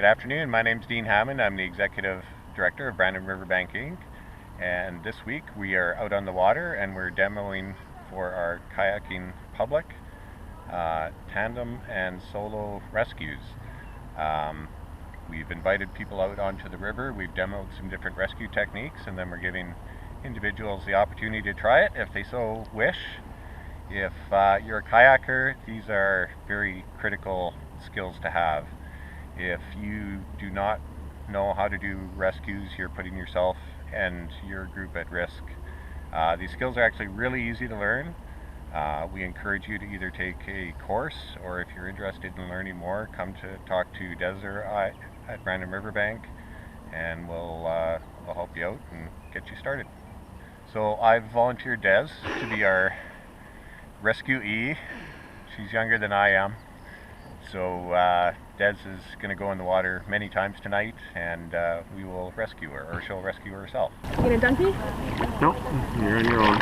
Good afternoon, my name is Dean Hammond. I'm the Executive Director of Brandon Riverbank Inc. And this week we are out on the water and we're demoing for our kayaking public tandem and solo rescues. We've invited people out onto the river, we've demoed some different rescue techniques, and then we're giving individuals the opportunity to try it if they so wish. If you're a kayaker, these are very critical skills to have. If you do not know how to do rescues, you're putting yourself and your group at risk. These skills are actually really easy to learn. We encourage you to either take a course, or if you're interested in learning more, come to talk to Des or I at Brandon Riverbank, and we'll help you out and get you started. So I've volunteered Des to be our rescuee. She's younger than I am. So Des is going to go in the water many times tonight, and we will rescue her, or she'll rescue herself. You gonna dunk me? Nope, you're on your own.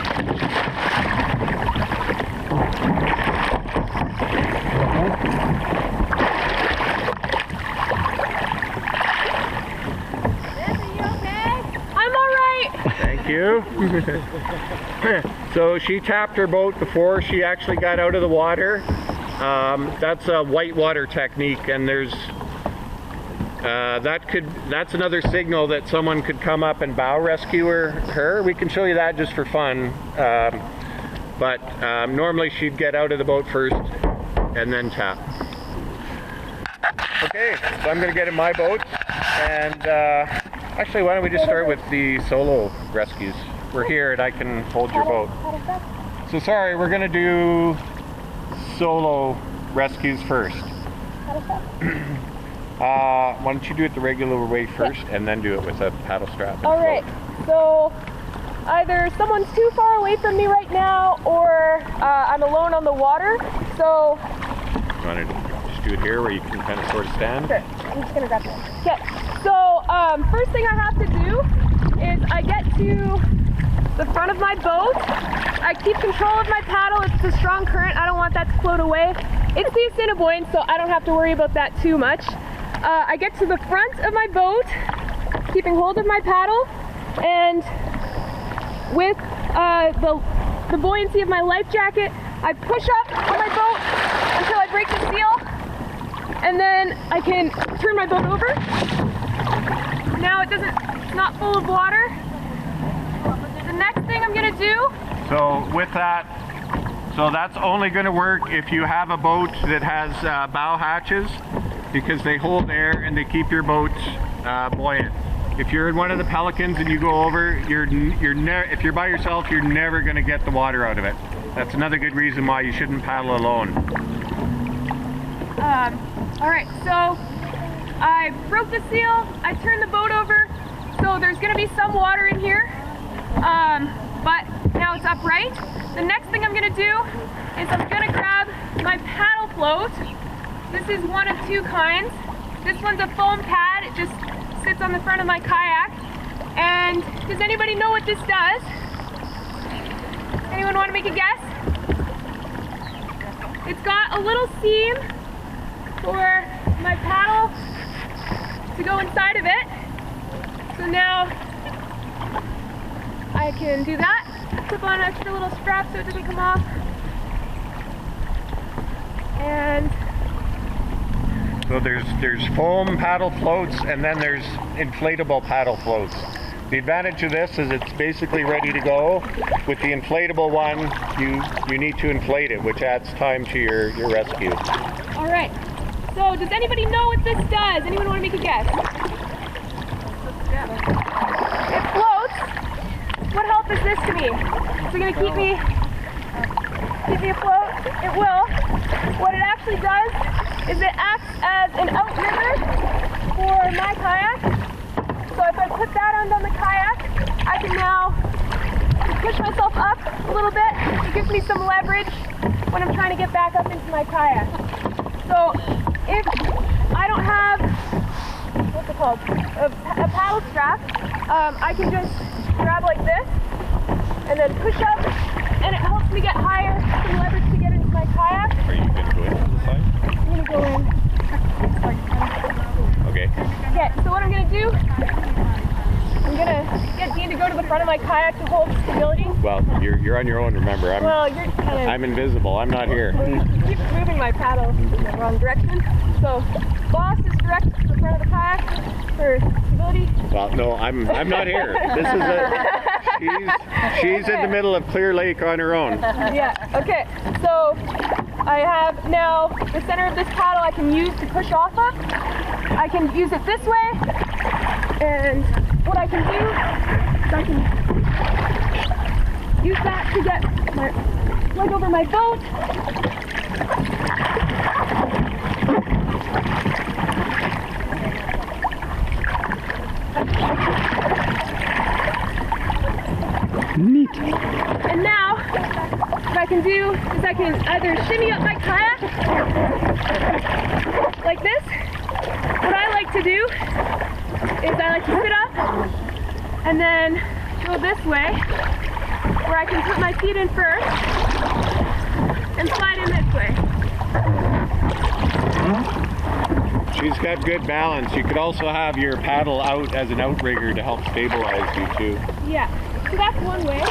Are you okay? I'm alright! Thank you. So she tapped her boat before she actually got out of the water. That's a whitewater technique, and there's that's another signal that someone could come up and bow rescue her. We can show you that just for fun, but normally she'd get out of the boat first and then tap. Okay, so I'm going to get in my boat, and actually why don't we just start with the solo rescues. We're here and I can hold your boat. So sorry, we're going to do solo rescues first. Why don't you do it the regular way first, and then do it with a paddle strap. Alright, so either someone's too far away from me right now, or I'm alone on the water, so... You want to just do it here where you can kind of sort of stand? Sure, I'm just going to grab that. Okay, so first thing I have to do is I get to the front of my boat. I keep control of my paddle. It's a strong current. I don't want that to float away. It's the Assiniboine, so I don't have to worry about that too much. I get to the front of my boat, keeping hold of my paddle, and with the buoyancy of my life jacket, I push up on my boat until I break the seal, and then I can turn my boat over. Now it's not full of water. The next thing I'm gonna do. So with that, so that's only going to work if you have a boat that has bow hatches, because they hold air and they keep your boat buoyant. If you're in one of the Pelicans and you go over, if you're by yourself, you're never going to get the water out of it. That's another good reason why you shouldn't paddle alone. All right, so I broke the seal. I turned the boat over, so there's going to be some water in here. But now it's upright. The next thing I'm going to do is I'm going to grab my paddle float. This is one of two kinds. This one's a foam pad. It just sits on the front of my kayak. And does anybody know what this does? Anyone want to make a guess? It's got a little seam for my paddle to go inside of it. So now I can do that. Clip on an extra little strap so it doesn't come off. And so there's foam paddle floats, and then there's inflatable paddle floats. The advantage of this is it's basically ready to go. With the inflatable one, you need to inflate it, which adds time to your rescue. All right. So does anybody know what this does? Anyone want to make a guess? It floats. What help is this to me? Is it going to keep me afloat? It will. What it actually does is it acts as an outrigger for my kayak. So if I put that end on the kayak, I can now push myself up a little bit. It gives me some leverage when I'm trying to get back up into my kayak. So if I don't have, what's it called, a paddle strap, I can just grab like this and then push up, and it helps me get higher, some leverage to get into my kayak. Are you going to go in on the side? I'm going to go in. Okay. Okay, so what I'm gonna do, I'm gonna get Dean to go to the front of my kayak to hold stability. Well, you're on your own, remember. Well, you're kind of... I'm invisible. I'm not here. Keep moving my paddle in the wrong direction. So, boss is directed to the front of the kayak for stability. Well, no, I'm not here. This is she's in the middle of Clear Lake on her own. Yeah, okay. So, I have now the center of this paddle I can use to push off of. I can use it this way, and what I can do is I can use that to get my leg over my boat. Neat. And now, what I can do is I can either shimmy up my kayak like this. What I like to do is I like to sit up and then go this way, where I can put my feet in first and slide in this way. She's got good balance. You could also have your paddle out as an outrigger to help stabilize you too. Yeah, so that's one way.